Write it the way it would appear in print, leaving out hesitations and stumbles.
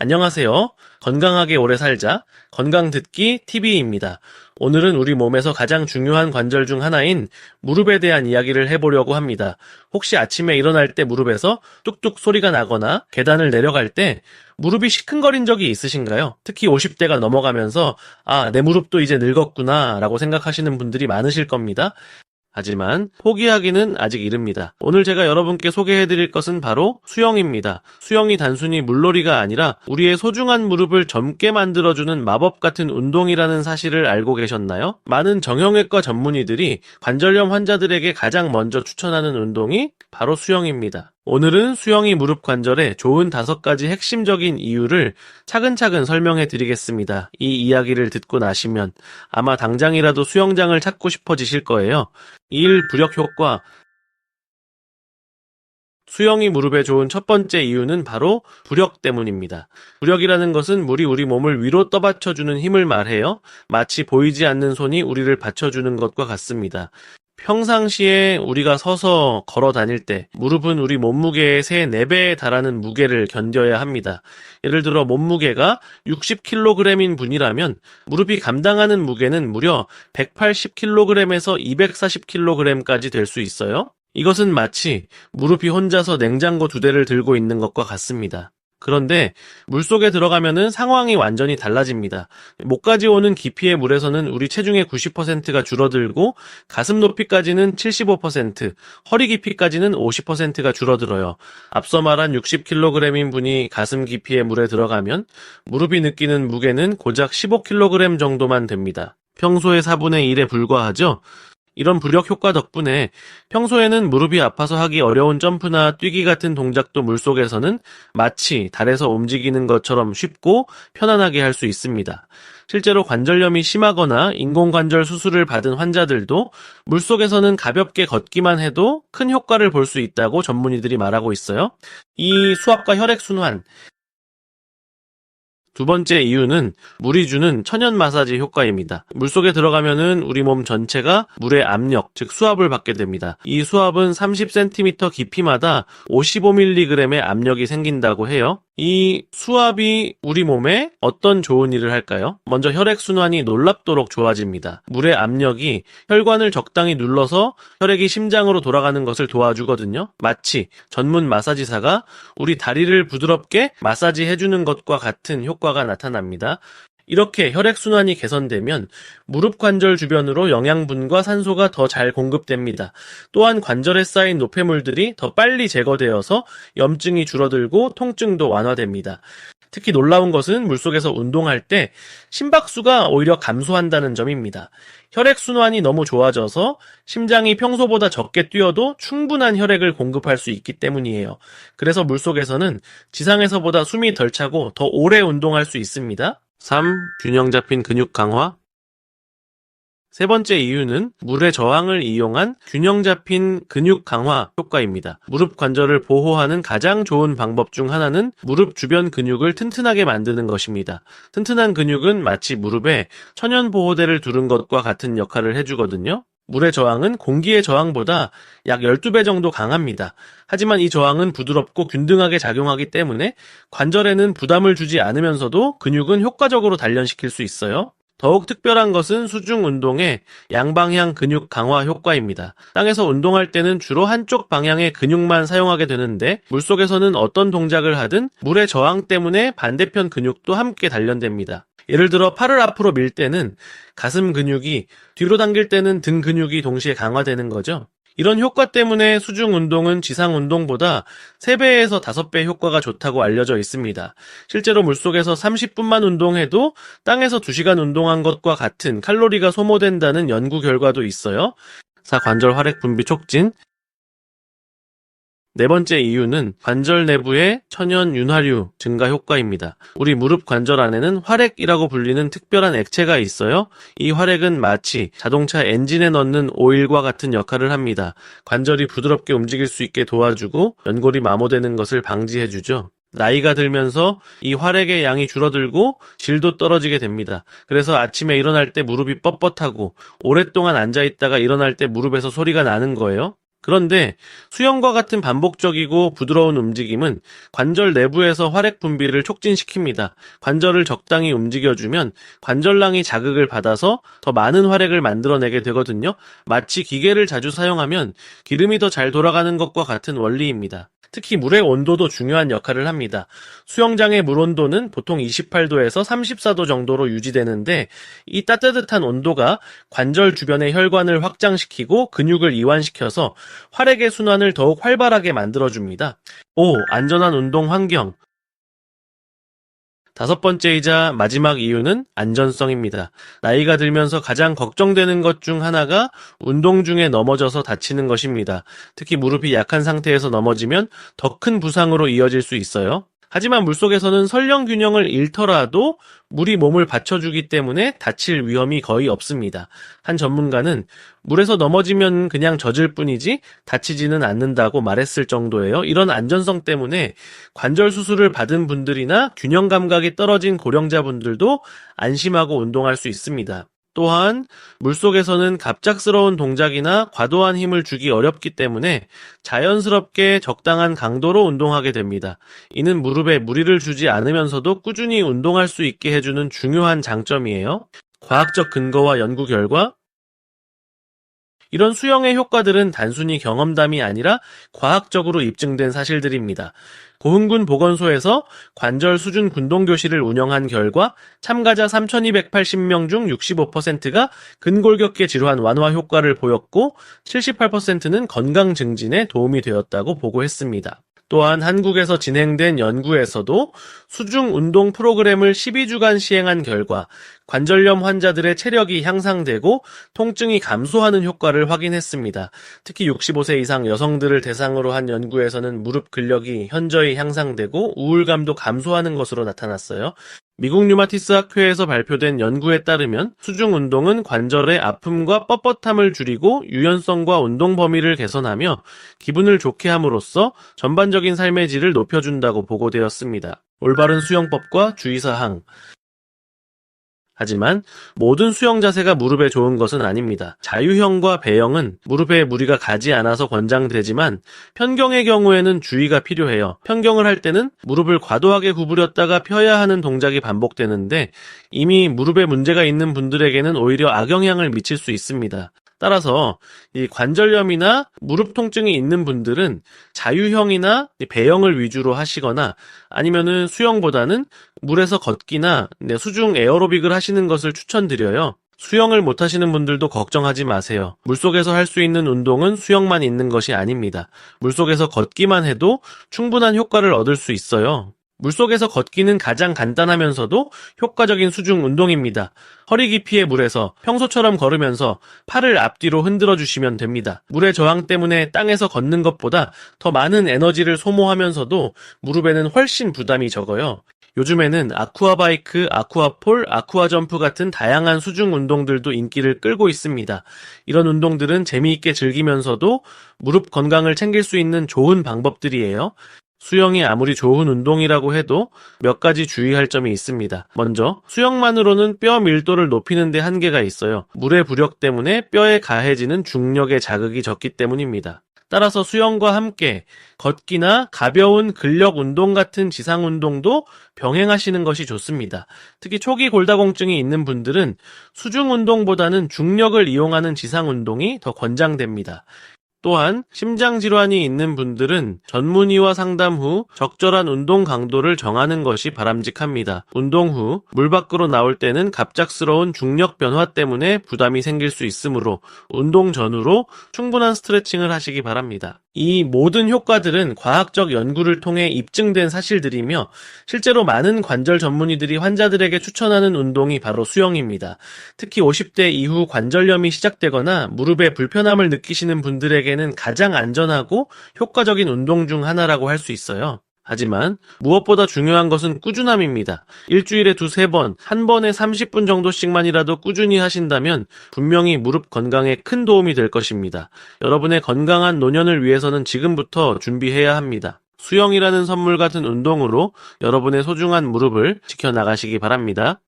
안녕하세요. 건강하게 오래 살자. 건강듣기 TV입니다. 오늘은 우리 몸에서 가장 중요한 관절 중 하나인 무릎에 대한 이야기를 해보려고 합니다. 혹시 아침에 일어날 때 무릎에서 뚝뚝 소리가 나거나 계단을 내려갈 때 무릎이 시큰거린 적이 있으신가요? 특히 50대가 넘어가면서 내 무릎도 이제 늙었구나 라고 생각하시는 분들이 많으실 겁니다. 하지만 포기하기는 아직 이릅니다. 오늘 제가 여러분께 소개해드릴 것은 바로 수영입니다. 수영이 단순히 물놀이가 아니라 우리의 소중한 무릎을 젊게 만들어주는 마법 같은 운동이라는 사실을 알고 계셨나요? 많은 정형외과 전문의들이 관절염 환자들에게 가장 먼저 추천하는 운동이 바로 수영입니다. 오늘은 수영이 무릎 관절에 좋은 5가지 핵심적인 이유를 차근차근 설명해 드리겠습니다. 이 이야기를 듣고 나시면 아마 당장이라도 수영장을 찾고 싶어지실 거예요. 1. 부력 효과. 수영이 무릎에 좋은 첫 번째 이유는 바로 부력 때문입니다. 부력이라는 것은 물이 우리 몸을 위로 떠받쳐주는 힘을 말해요. 마치 보이지 않는 손이 우리를 받쳐주는 것과 같습니다. 평상시에 우리가 서서 걸어 다닐 때 무릎은 우리 몸무게의 3, 4배에 달하는 무게를 견뎌야 합니다. 예를 들어 몸무게가 60kg인 분이라면 무릎이 감당하는 무게는 무려 180kg에서 240kg까지 될 수 있어요. 이것은 마치 무릎이 혼자서 냉장고 2대를 들고 있는 것과 같습니다. 그런데 물속에 들어가면은 상황이 완전히 달라집니다. 목까지 오는 깊이의 물에서는 우리 체중의 90%가 줄어들고 가슴 높이까지는 75%, 허리 깊이까지는 50%가 줄어들어요. 앞서 말한 60kg인 분이 가슴 깊이의 물에 들어가면 무릎이 느끼는 무게는 고작 15kg 정도만 됩니다. 평소의 4분의 1에 불과하죠? 이런 부력 효과 덕분에 평소에는 무릎이 아파서 하기 어려운 점프나 뛰기 같은 동작도 물속에서는 마치 달에서 움직이는 것처럼 쉽고 편안하게 할 수 있습니다. 실제로 관절염이 심하거나 인공관절 수술을 받은 환자들도 물속에서는 가볍게 걷기만 해도 큰 효과를 볼 수 있다고 전문의들이 말하고 있어요. 이 수압과 혈액순환. 2번째 이유는 물이 주는 천연 마사지 효과입니다. 물속에 들어가면은 우리 몸 전체가 물의 압력, 즉 수압을 받게 됩니다. 이 수압은 30cm 깊이마다 55mg의 압력이 생긴다고 해요. 이 수압이 우리 몸에 어떤 좋은 일을 할까요? 먼저 혈액순환이 놀랍도록 좋아집니다. 물의 압력이 혈관을 적당히 눌러서 혈액이 심장으로 돌아가는 것을 도와주거든요. 마치 전문 마사지사가 우리 다리를 부드럽게 마사지해주는 것과 같은 효과가 나타납니다. 이렇게 혈액순환이 개선되면 무릎 관절 주변으로 영양분과 산소가 더 잘 공급됩니다. 또한 관절에 쌓인 노폐물들이 더 빨리 제거되어서 염증이 줄어들고 통증도 완화됩니다. 특히 놀라운 것은 물속에서 운동할 때 심박수가 오히려 감소한다는 점입니다. 혈액순환이 너무 좋아져서 심장이 평소보다 적게 뛰어도 충분한 혈액을 공급할 수 있기 때문이에요. 그래서 물속에서는 지상에서보다 숨이 덜 차고 더 오래 운동할 수 있습니다. 3. 균형 잡힌 근육 강화. 3번째 이유는 물의 저항을 이용한 균형 잡힌 근육 강화 효과입니다. 무릎 관절을 보호하는 가장 좋은 방법 중 하나는 무릎 주변 근육을 튼튼하게 만드는 것입니다. 튼튼한 근육은 마치 무릎에 천연 보호대를 두른 것과 같은 역할을 해주거든요. 물의 저항은 공기의 저항보다 약 12배 정도 강합니다. 하지만 이 저항은 부드럽고 균등하게 작용하기 때문에 관절에는 부담을 주지 않으면서도 근육은 효과적으로 단련시킬 수 있어요. 더욱 특별한 것은 수중 운동의 양방향 근육 강화 효과입니다. 땅에서 운동할 때는 주로 한쪽 방향의 근육만 사용하게 되는데 물속에서는 어떤 동작을 하든 물의 저항 때문에 반대편 근육도 함께 단련됩니다. 예를 들어 팔을 앞으로 밀 때는 가슴 근육이, 뒤로 당길 때는 등 근육이 동시에 강화되는 거죠. 이런 효과 때문에 수중 운동은 지상 운동보다 3배에서 5배 효과가 좋다고 알려져 있습니다. 실제로 물속에서 30분만 운동해도 땅에서 2시간 운동한 것과 같은 칼로리가 소모된다는 연구 결과도 있어요. 4. 관절 활액 분비 촉진. 4번째 이유는 관절 내부의 천연 윤활유 증가 효과입니다. 우리 무릎 관절 안에는 활액이라고 불리는 특별한 액체가 있어요. 이 활액은 마치 자동차 엔진에 넣는 오일과 같은 역할을 합니다. 관절이 부드럽게 움직일 수 있게 도와주고 연골이 마모되는 것을 방지해주죠. 나이가 들면서 이 활액의 양이 줄어들고 질도 떨어지게 됩니다. 그래서 아침에 일어날 때 무릎이 뻣뻣하고 오랫동안 앉아있다가 일어날 때 무릎에서 소리가 나는 거예요. 그런데 수영과 같은 반복적이고 부드러운 움직임은 관절 내부에서 활액 분비를 촉진시킵니다. 관절을 적당히 움직여주면 관절낭이 자극을 받아서 더 많은 활액을 만들어내게 되거든요. 마치 기계를 자주 사용하면 기름이 더 잘 돌아가는 것과 같은 원리입니다. 특히 물의 온도도 중요한 역할을 합니다. 수영장의 물 온도는 보통 28도에서 34도 정도로 유지되는데 이 따뜻한 온도가 관절 주변의 혈관을 확장시키고 근육을 이완시켜서 활액의 순환을 더욱 활발하게 만들어줍니다. 5. 안전한 운동 환경. 5번째이자 마지막 이유는 안전성입니다. 나이가 들면서 가장 걱정되는 것 중 하나가 운동 중에 넘어져서 다치는 것입니다. 특히 무릎이 약한 상태에서 넘어지면 더 큰 부상으로 이어질 수 있어요. 하지만 물속에서는 설령 균형을 잃더라도 물이 몸을 받쳐주기 때문에 다칠 위험이 거의 없습니다. 한 전문가는 물에서 넘어지면 그냥 젖을 뿐이지 다치지는 않는다고 말했을 정도예요. 이런 안전성 때문에 관절 수술을 받은 분들이나 균형 감각이 떨어진 고령자분들도 안심하고 운동할 수 있습니다. 또한 물속에서는 갑작스러운 동작이나 과도한 힘을 주기 어렵기 때문에 자연스럽게 적당한 강도로 운동하게 됩니다. 이는 무릎에 무리를 주지 않으면서도 꾸준히 운동할 수 있게 해주는 중요한 장점이에요. 과학적 근거와 연구 결과. 이런 수영의 효과들은 단순히 경험담이 아니라 과학적으로 입증된 사실들입니다. 고흥군 보건소에서 관절 수준 군동교실을 운영한 결과 참가자 3,280명 중 65%가 근골격계 질환 완화 효과를 보였고 78%는 건강 증진에 도움이 되었다고 보고했습니다. 또한 한국에서 진행된 연구에서도 수중 운동 프로그램을 12주간 시행한 결과 관절염 환자들의 체력이 향상되고 통증이 감소하는 효과를 확인했습니다. 특히 65세 이상 여성들을 대상으로 한 연구에서는 무릎 근력이 현저히 향상되고 우울감도 감소하는 것으로 나타났어요. 미국 류마티스 학회에서 발표된 연구에 따르면 수중 운동은 관절의 아픔과 뻣뻣함을 줄이고 유연성과 운동 범위를 개선하며 기분을 좋게 함으로써 전반적인 삶의 질을 높여준다고 보고되었습니다. 올바른 수영법과 주의사항. 하지만 모든 수영 자세가 무릎에 좋은 것은 아닙니다. 자유형과 배영은 무릎에 무리가 가지 않아서 권장되지만 편경의 경우에는 주의가 필요해요. 편경을 할 때는 무릎을 과도하게 구부렸다가 펴야 하는 동작이 반복되는데 이미 무릎에 문제가 있는 분들에게는 오히려 악영향을 미칠 수 있습니다. 따라서 이 관절염이나 무릎 통증이 있는 분들은 자유형이나 배영을 위주로 하시거나 아니면은 수영보다는 물에서 걷기나 수중 에어로빅을 하시는 것을 추천드려요. 수영을 못 하시는 분들도 걱정하지 마세요. 물속에서 할 수 있는 운동은 수영만 있는 것이 아닙니다. 물속에서 걷기만 해도 충분한 효과를 얻을 수 있어요. 물속에서 걷기는 가장 간단하면서도 효과적인 수중 운동입니다. 허리 깊이의 물에서 평소처럼 걸으면서 팔을 앞뒤로 흔들어 주시면 됩니다. 물의 저항 때문에 땅에서 걷는 것보다 더 많은 에너지를 소모하면서도 무릎에는 훨씬 부담이 적어요. 요즘에는 아쿠아바이크, 아쿠아폴, 아쿠아점프 같은 다양한 수중 운동들도 인기를 끌고 있습니다. 이런 운동들은 재미있게 즐기면서도 무릎 건강을 챙길 수 있는 좋은 방법들이에요. 수영이 아무리 좋은 운동이라고 해도 몇 가지 주의할 점이 있습니다. 먼저 수영만으로는 뼈 밀도를 높이는 데 한계가 있어요. 물의 부력 때문에 뼈에 가해지는 중력의 자극이 적기 때문입니다. 따라서 수영과 함께 걷기나 가벼운 근력 운동 같은 지상 운동도 병행하시는 것이 좋습니다. 특히 초기 골다공증이 있는 분들은 수중 운동보다는 중력을 이용하는 지상 운동이 더 권장됩니다. 또한 심장질환이 있는 분들은 전문의와 상담 후 적절한 운동 강도를 정하는 것이 바람직합니다. 운동 후 물 밖으로 나올 때는 갑작스러운 중력 변화 때문에 부담이 생길 수 있으므로 운동 전후로 충분한 스트레칭을 하시기 바랍니다. 이 모든 효과들은 과학적 연구를 통해 입증된 사실들이며 실제로 많은 관절 전문의들이 환자들에게 추천하는 운동이 바로 수영입니다. 특히 50대 이후 관절염이 시작되거나 무릎에 불편함을 느끼시는 분들에게는 가장 안전하고 효과적인 운동 중 하나라고 할 수 있어요. 하지만 무엇보다 중요한 것은 꾸준함입니다. 일주일에 2-3번, 한 번에 30분 정도씩만이라도 꾸준히 하신다면 분명히 무릎 건강에 큰 도움이 될 것입니다. 여러분의 건강한 노년을 위해서는 지금부터 준비해야 합니다. 수영이라는 선물 같은 운동으로 여러분의 소중한 무릎을 지켜나가시기 바랍니다.